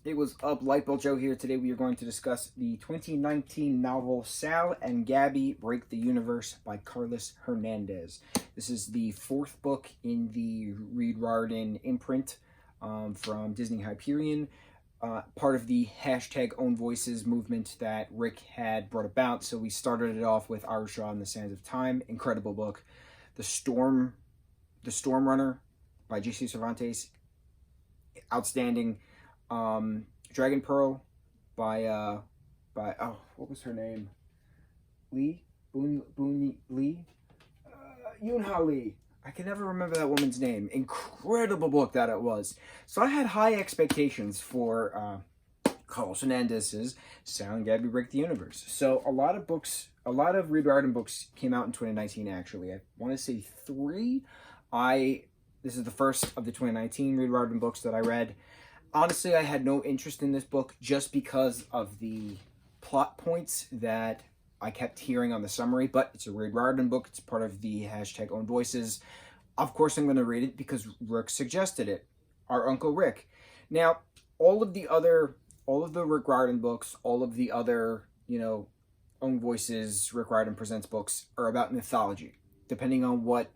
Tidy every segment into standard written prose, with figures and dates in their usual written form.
It was up, lightboltjoe here. Today we are going to discuss the 2019 novel Sal and Gabi Break the Universe by Carlos Hernandez. This is the fourth book in the Reed Riordan imprint from Disney Hyperion, part of the hashtag Own Voices movement that Rick had brought about. So we started it off with Arshaw and the Sands of Time. Incredible book. The Storm Runner by J.C. Cervantes. Outstanding. Dragon Pearl by what was her name? Lee? Lee? Yoonha Lee. I can never remember that woman's name. Incredible book that it was. So I had high expectations for Carlos Hernandez's Sal and Gabi Break the Universe. So a lot of Reed Riordan books came out in 2019 actually. I want to say 3. This is the first of the 2019 Reed Riordan books that I read. Honestly, I had no interest in this book just because of the plot points that I kept hearing on the summary, but it's a Reed Riordan book. It's part of the hashtag Own Voices. Of course, I'm going to read it because Rick suggested it. Our Uncle Rick. Now, all of the Rick Riordan books, all of the other, Own Voices, Rick Riordan Presents books are about mythology, depending on what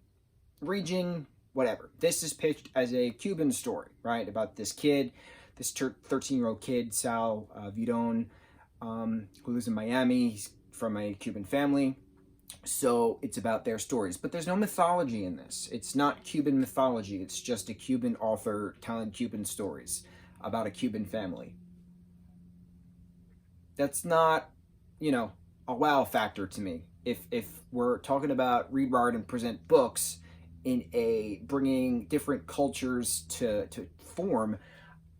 region, whatever. This is pitched as a Cuban story, right? About this kid, this 13-year-old kid, Sal Vidon, who lives in Miami. He's from a Cuban family. So it's about their stories. But there's no mythology in this. It's not Cuban mythology. It's just a Cuban author telling Cuban stories about a Cuban family. That's not, a wow factor to me. If we're talking about Reed Riordan Present books, in bringing different cultures to form,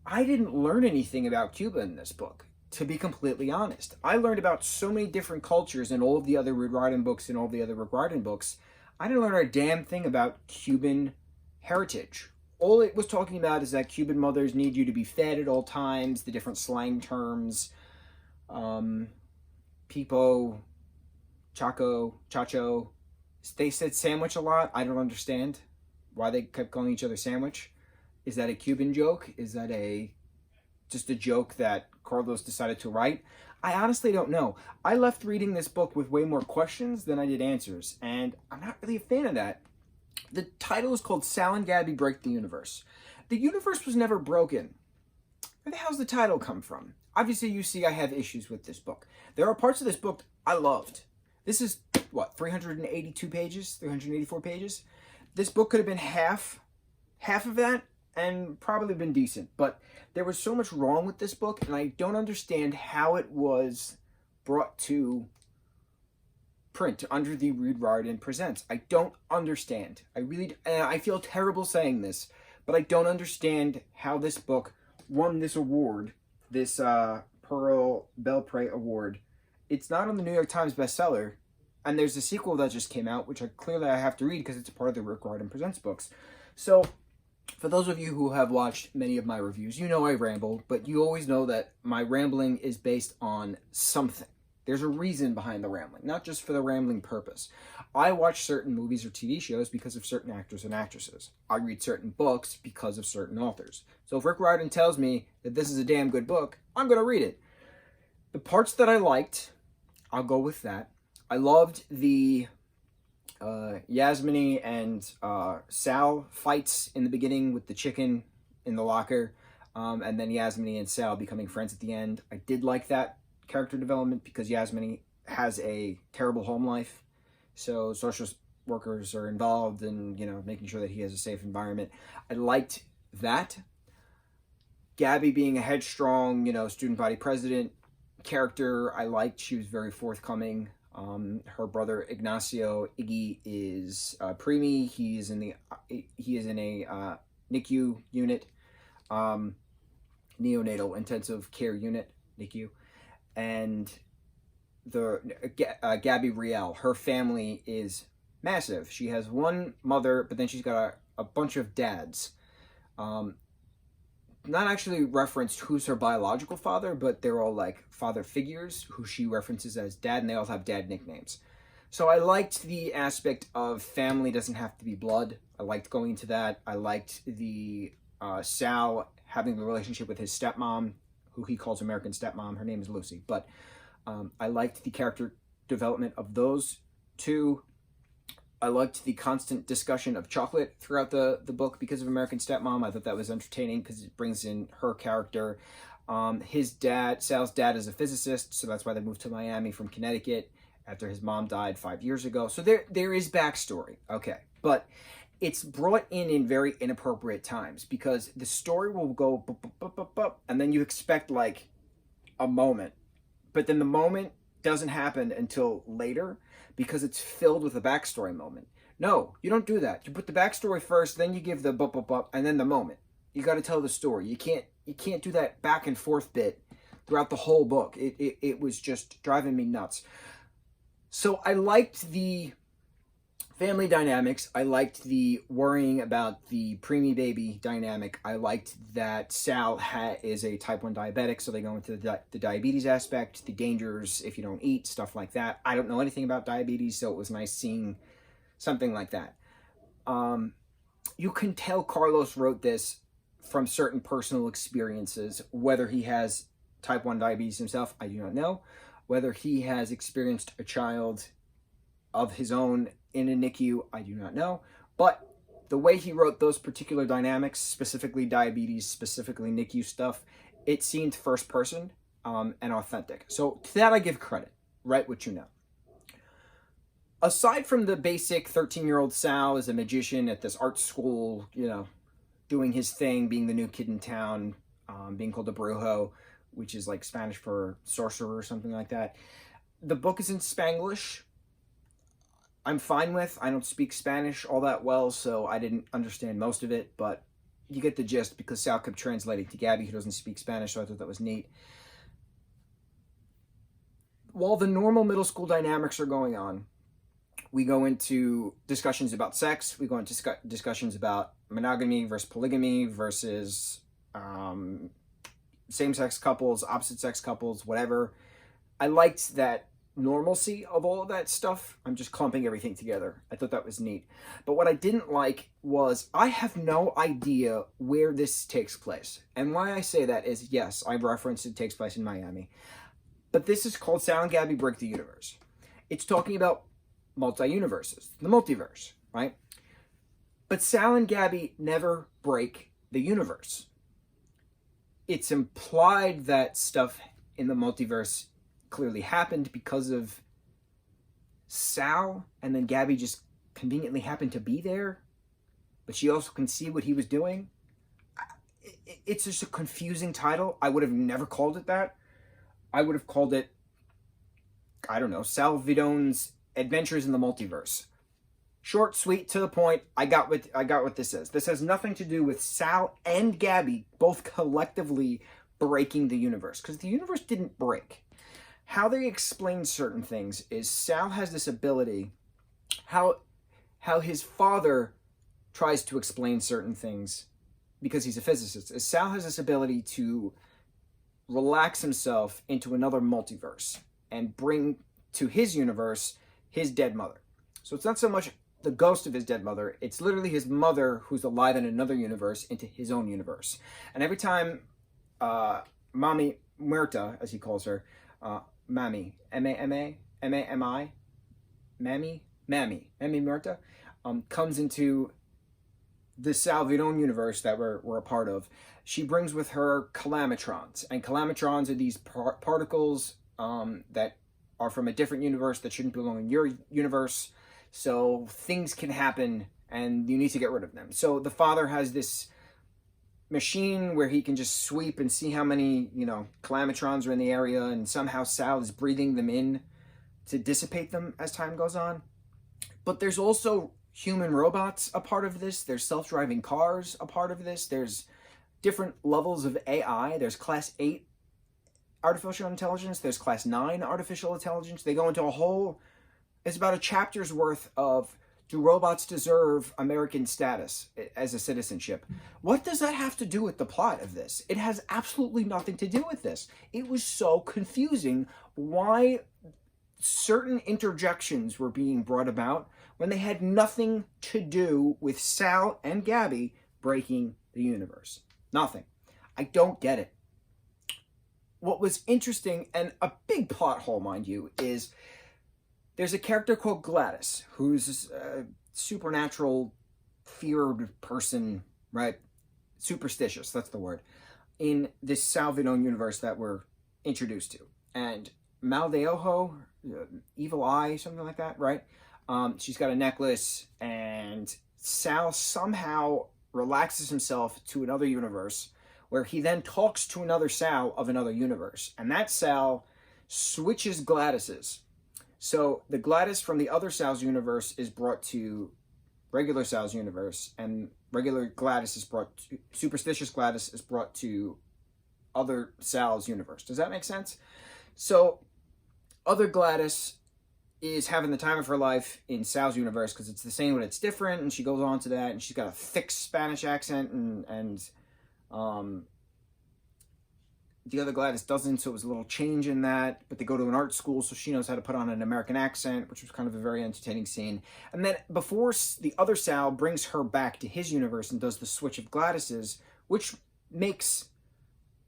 I didn't learn anything about Cuba in this book, to be completely honest. I learned about so many different cultures in all of the other Reed Riordan books and all the other Rick Riordan books. I didn't learn a damn thing about Cuban heritage. All it was talking about is that Cuban mothers need you to be fed at all times, the different slang terms, pipo, chacho. They said sandwich a lot. I don't understand why they kept calling each other sandwich. Is that a Cuban joke? Is that just a joke that Carlos decided to write? I honestly don't know. I left reading this book with way more questions than I did answers, and I'm not really a fan of that. The title is called Sal and Gabi Break the Universe. The universe was never broken. Where the hell's the title come from? Obviously, you see I have issues with this book. There are parts of this book I loved. This is, 382 pages, 384 pages? This book could have been half of that and probably been decent. But there was so much wrong with this book, and I don't understand how it was brought to print under the Reed Riordan Presents. I don't understand. I feel terrible saying this, but I don't understand how this book won this award, this Pearl Belpré Award. It's not on the New York Times bestseller, and there's a sequel that just came out, which I have to read because it's a part of the Rick Riordan Presents books. So, for those of you who have watched many of my reviews, you know I ramble, but you always know that my rambling is based on something. There's a reason behind the rambling, not just for the rambling purpose. I watch certain movies or TV shows because of certain actors and actresses. I read certain books because of certain authors. So if Rick Riordan tells me that this is a damn good book, I'm going to read it. The parts that I liked, I'll go with that. I loved the Yasmini and Sal fights in the beginning with the chicken in the locker, and then Yasmini and Sal becoming friends at the end. I did like that character development because Yasmini has a terrible home life, so social workers are involved in making sure that he has a safe environment. I liked that. Gabi being a headstrong, student body president character, I liked. She was very forthcoming. Her brother Ignacio, Iggy, is preemie. He is in a NICU unit, neonatal intensive care unit, NICU, and the Gabi Riel, her family is massive. She has one mother, but then she's got a bunch of dads. Not actually referenced who's her biological father, but they're all like father figures who she references as dad, and they all have dad nicknames. So I liked the aspect of family doesn't have to be blood. I liked going into that. I liked the Sal having the relationship with his stepmom, who he calls American Stepmom. Her name is Lucy. But I liked the character development of those two. I liked the constant discussion of chocolate throughout the book because of American Stepmom. I thought that was entertaining because it brings in her character. His dad, Sal's dad, is a physicist, so that's why they moved to Miami from Connecticut after his mom died 5 years ago. So there is backstory, okay. But it's brought in very inappropriate times because the story will go bup, bup, bup, bup, bup, and then you expect like a moment. But then the moment doesn't happen until later because it's filled with a backstory moment. No, you don't do that. You put the backstory first, then you give the bup, bup, bup, and then the moment. You got to tell the story. You can't do that back and forth bit throughout the whole book. It was just driving me nuts. So I liked the family dynamics. I liked the worrying about the preemie baby dynamic. I liked that Sal is a type 1 diabetic, so they go into the diabetes aspect, the dangers if you don't eat, stuff like that. I don't know anything about diabetes, so it was nice seeing something like that. You can tell Carlos wrote this from certain personal experiences. Whether he has type 1 diabetes himself, I do not know. Whether he has experienced a child of his own in a NICU, I do not know. But the way he wrote those particular dynamics, specifically diabetes, specifically NICU stuff, it seemed first person and authentic. So to that I give credit. Write what you know. Aside from the basic 13-year-old Sal is a magician at this art school, you know, doing his thing, being the new kid in town, being called a brujo, which is like Spanish for sorcerer or something like that. The book is in Spanglish. I'm fine with. I don't speak Spanish all that well, so I didn't understand most of it, but you get the gist because Sal kept translating to Gabi, who doesn't speak Spanish, so I thought that was neat. While the normal middle school dynamics are going on, we go into discussions about sex. We go into discussions about monogamy versus polygamy versus same-sex couples, opposite-sex couples, whatever. I liked that normalcy of all of that stuff. I'm just clumping everything together. I thought that was neat. But what I didn't like was I have no idea where this takes place. And why I say that is, yes, I've referenced it takes place in Miami. But this is called Sal and Gabi Break the Universe. It's talking about multi-universes, the multiverse, right? But Sal and Gabi never break the universe. It's implied that stuff in the multiverse clearly happened because of Sal, and then Gabi just conveniently happened to be there, but she also can see what he was doing. It's just a confusing title. I would have never called it that. I would have called it, I don't know, Sal Vidon's Adventures in the Multiverse. Short, sweet, to the point. I got what this is. This has nothing to do with Sal and Gabi both collectively breaking the universe, because the universe didn't break. How they explain certain things is Sal has this ability, how his father tries to explain certain things because he's a physicist, is Sal has this ability to relax himself into another multiverse and bring to his universe his dead mother. So it's not so much the ghost of his dead mother, it's literally his mother who's alive in another universe into his own universe. And every time Mami Muerta, as he calls her, Mami, M-A-M-A, Mami Muerta, comes into the Sal Vidon universe that we're a part of. She brings with her calamitrons, and calamitrons are these particles that are from a different universe that shouldn't belong in your universe. So things can happen, and you need to get rid of them. So the father has this machine where he can just sweep and see how many, calamitrons are in the area, and somehow Sal is breathing them in to dissipate them as time goes on. But there's also human robots a part of this. There's self-driving cars a part of this. There's different levels of AI. There's class 8 artificial intelligence. There's class 9 artificial intelligence. They go into it's about a chapter's worth of, do robots deserve American status as a citizenship? What does that have to do with the plot of this? It has absolutely nothing to do with this. It was so confusing why certain interjections were being brought about when they had nothing to do with Sal and Gabi breaking the universe. Nothing. I don't get it. what was interesting, and a big plot hole, mind you, is there's a character called Gladys, who's a supernatural, feared person, right? Superstitious, that's the word, in this Sal universe that we're introduced to. And Maldeojo, evil eye, something like that, right? She's got a necklace, and Sal somehow relaxes himself to another universe, where he then talks to another Sal of another universe. And that Sal switches Gladys's. So the Gladys from the other Sal's universe is brought to regular Sal's universe, and regular Gladys is brought to, superstitious Gladys is brought to other Sal's universe. Does that make sense? So other Gladys is having the time of her life in Sal's universe because it's the same but it's different, and she goes on to that, and she's got a thick Spanish accent, and the other Gladys doesn't, so it was a little change in that, but they go to an art school, so she knows how to put on an American accent, which was kind of a very entertaining scene. And then before the other Sal brings her back to his universe and does the switch of Gladys's, which makes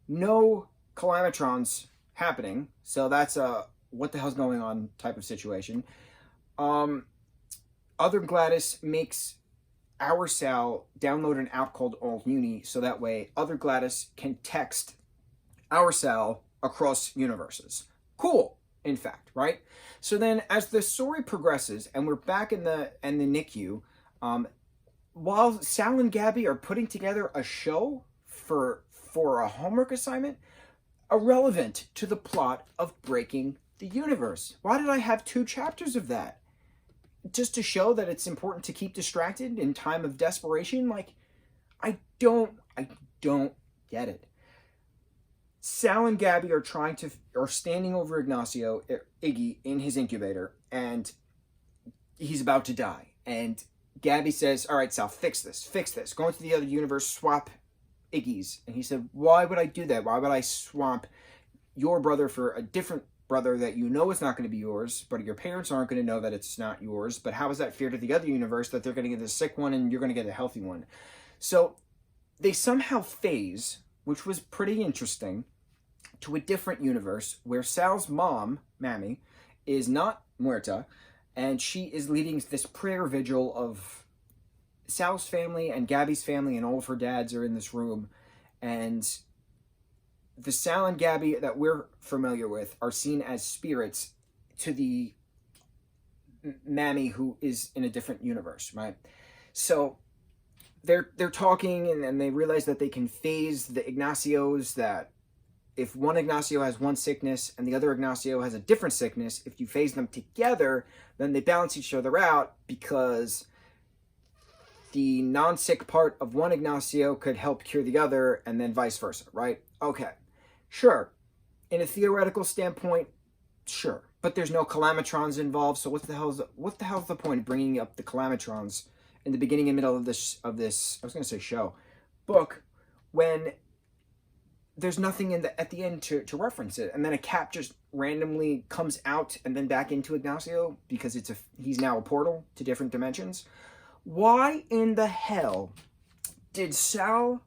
no Calamatrons happening, so that's a what the hell's going on type of situation. Other Gladys makes our Sal download an app called Alt Uni, so that way other Gladys can text our Sal across universes. Cool, in fact, right? So then as the story progresses and we're back in the NICU, while Sal and Gabi are putting together a show for a homework assignment, irrelevant to the plot of breaking the universe. Why did I have 2 chapters of that? Just to show that it's important to keep distracted in time of desperation? Like, I don't get it. Sal and Gabi are standing over Iggy, in his incubator, and he's about to die. And Gabi says, all right, Sal, fix this. Go into the other universe, swap Iggy's. And he said, why would I do that? Why would I swap your brother for a different brother that you know is not going to be yours, but your parents aren't going to know that it's not yours? But how is that fair to the other universe that they're going to get the sick one and you're going to get a healthy one? So they somehow phase, which was pretty interesting, to a different universe where Sal's mom, Mammy, is not muerta, and she is leading this prayer vigil of Sal's family and Gabi's family, and all of her dads are in this room, and the Sal and Gabi that we're familiar with are seen as spirits to the Mammy who is in a different universe, right? So they're talking, and they realize that they can phase the Ignacios, that if one Ignacio has one sickness and the other Ignacio has a different sickness, if you phase them together, then they balance each other out, because the non-sick part of one Ignacio could help cure the other, and then vice versa, right? Okay, sure. In a theoretical standpoint, sure. But there's no Calamatrons involved, so what the hell's the point of bringing up the Calamatrons in the beginning and middle of this I was going to say show, book, when there's nothing at the end to reference it, and then a cat just randomly comes out and then back into Ignacio because he's now a portal to different dimensions. Why in the hell did Sal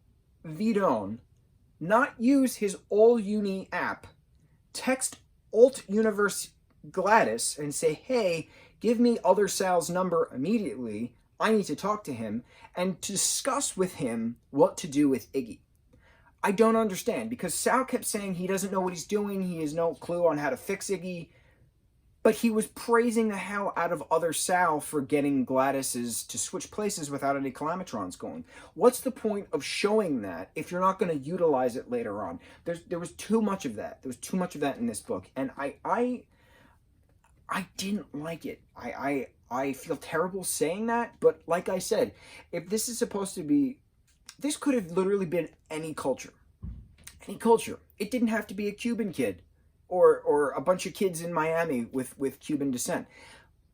Vidon not use his All Uni app, text Alt Universe Gladys and say, hey, give me other Sal's number immediately, I need to talk to him, and discuss with him what to do with Iggy? I don't understand, because Sal kept saying he doesn't know what he's doing, he has no clue on how to fix Iggy, but he was praising the hell out of other Sal for getting Gladys's to switch places without any Calamatrons going. What's the point of showing that if you're not going to utilize it later on? There was too much of that. There was too much of that in this book, and I didn't like it. I feel terrible saying that, but like I said, if this is supposed to be, this could have literally been any culture. Any culture. It didn't have to be a Cuban kid or a bunch of kids in Miami with Cuban descent.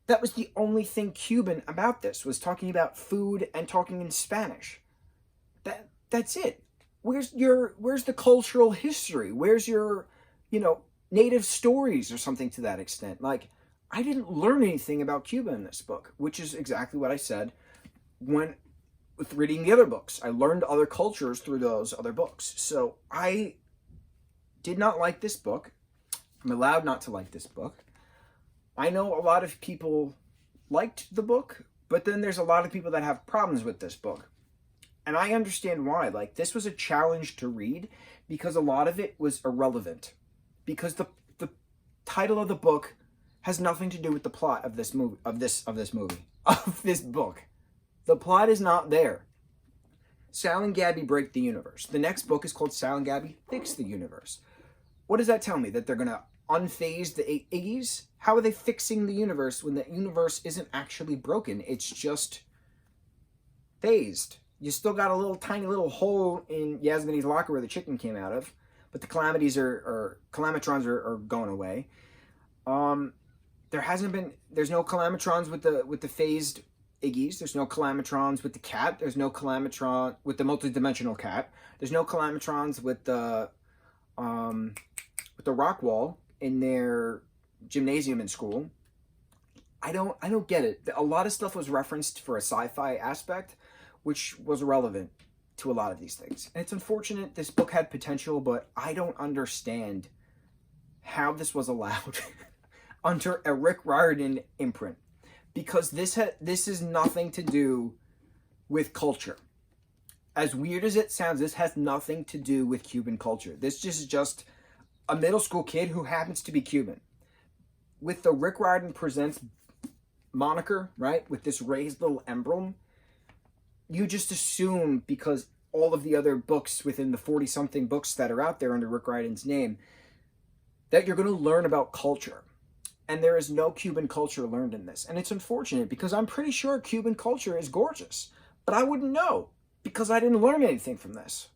That was the only thing Cuban about this, was talking about food and talking in Spanish. That's it. Where's the cultural history? Where's your, native stories or something to that extent? Like, I didn't learn anything about Cuba in this book, which is exactly what I said with reading the other books. I learned other cultures through those other books. So I did not like this book. I'm allowed not to like this book. I know a lot of people liked the book, but then there's a lot of people that have problems with this book. And I understand why. Like, this was a challenge to read because a lot of it was irrelevant. Because the title of the book has nothing to do with the plot of this movie, of this book. The plot is not there. Sal and Gabi break the universe. The next book is called Sal and Gabi fix the universe. What does that tell me? That they're going to unphase the Iggies? How are they fixing the universe when the universe isn't actually broken? It's just phased. You still got a little tiny little hole in Yasmini's locker where the chicken came out of, but the calamities calamitrons are going away. There's no calamitrons with the phased Iggies. There's no calamitrons with the cat. There's no calamitron with the multidimensional cat. There's no calamitrons with the rock wall in their gymnasium in school. I don't get it. A lot of stuff was referenced for a sci-fi aspect, which was relevant to a lot of these things. And it's unfortunate. This book had potential, but I don't understand how this was allowed under a Rick Riordan imprint. Because this is nothing to do with culture. As weird as it sounds, this has nothing to do with Cuban culture. This is just a middle school kid who happens to be Cuban. With the Rick Riordan Presents moniker, right, with this raised little emblem, you just assume, because all of the other books within the 40-something books that are out there under Rick Riordan's name, that you're going to learn about culture. And there is no Cuban culture learned in this. And it's unfortunate because I'm pretty sure Cuban culture is gorgeous. But I wouldn't know because I didn't learn anything from this.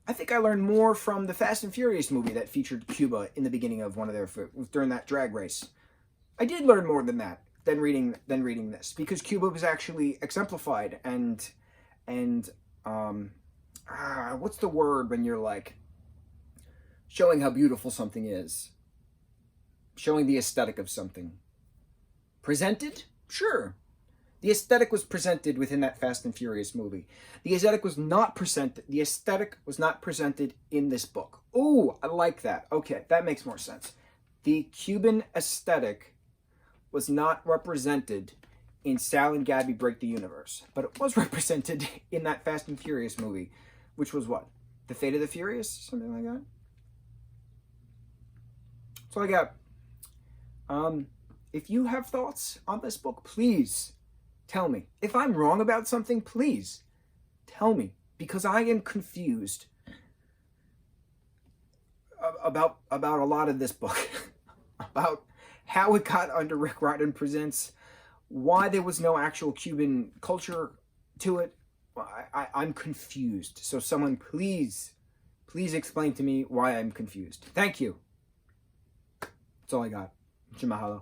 I think I learned more from the Fast and Furious movie that featured Cuba in the beginning of one of their, during that drag race. I did learn more than that, than reading this, because Cuba was actually exemplified and what's the word when you're like showing how beautiful something is? Showing the aesthetic of something. Presented? Sure. The aesthetic was presented within that Fast and Furious movie. The aesthetic was not presented. The aesthetic was not presented in this book. Ooh, I like that. Okay, that makes more sense. The Cuban aesthetic was not represented in Sal and Gabi Break the Universe, but it was represented in that Fast and Furious movie, which was what? The Fate of the Furious? Something like that? That's all I got. If you have thoughts on this book, please tell me. If I'm wrong about something, please tell me, because I am confused about a lot of this book, about how it got under Rick Riordan Presents, why there was no actual Cuban culture to it. I'm confused. So someone please explain to me why I'm confused. Thank you. That's all I got. Mahalo.